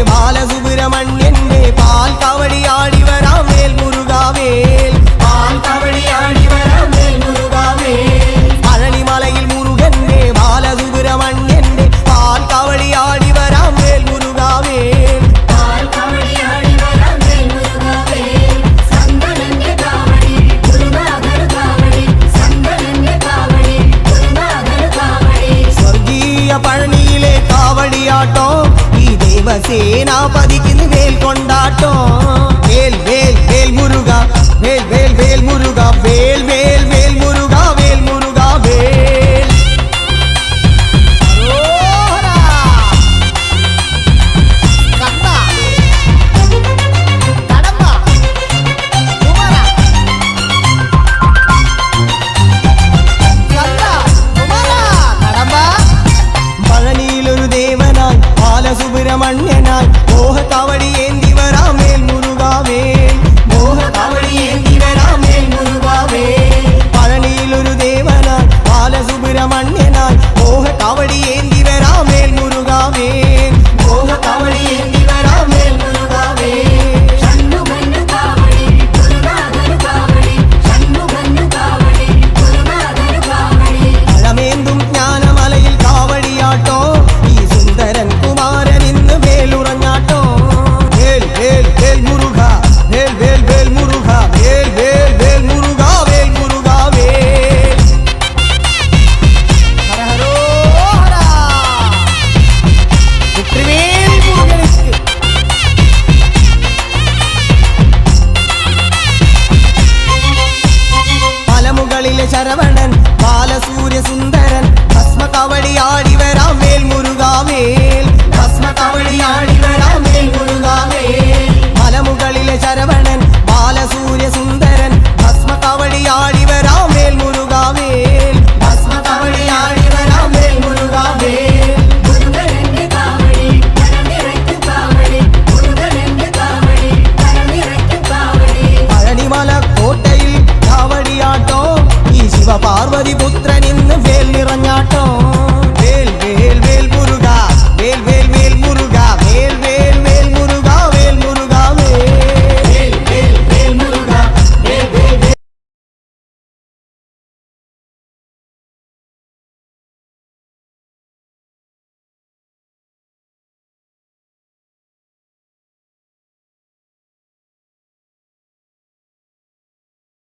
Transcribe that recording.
ബാലസുബ്രഹ്മണ്യന്റെ പാൽ കവടിയാടി വരാം വേൽ മുരുകാവേൽ പാൽ കവടിയാടി വരാം വേൽ മുരുകാവേൽ പഴനിമലയിൽ മുരുകന്റെ ബാലസുബ്രഹ്മണ്യന്റെ പാൽ കവടിയാടി വരാം വേൽ മുരുകാവേൽ പാൽ കവടിയാടി വരാം വേൽ മുരുകാവേൽ സങ്കടന്റെ കാവടി ഗുരുനാഥർ കാവടി സങ്കടന്റെ കാവടി ഗുരുനാഥർ കാവടി സ്വർഗീയ പഴനിയിലെ കാവടിയാട്ടോ ദേവസേനാപതിക്ക് വേൽ കൊണ്ടാട്ടോ വേൽ വേൽ വേൽ മുരുക വേൽ വേൽ വേൽ മുരുക വേൽ വേൽ വേൽ മുരുക വേൽ മുരുക വേൽ പഴനിയിലൊരു ദേവനായി ബാലസുബ്രഹ്മണ്യനായി മോഹ കവടി ഏന്തി വരാമേ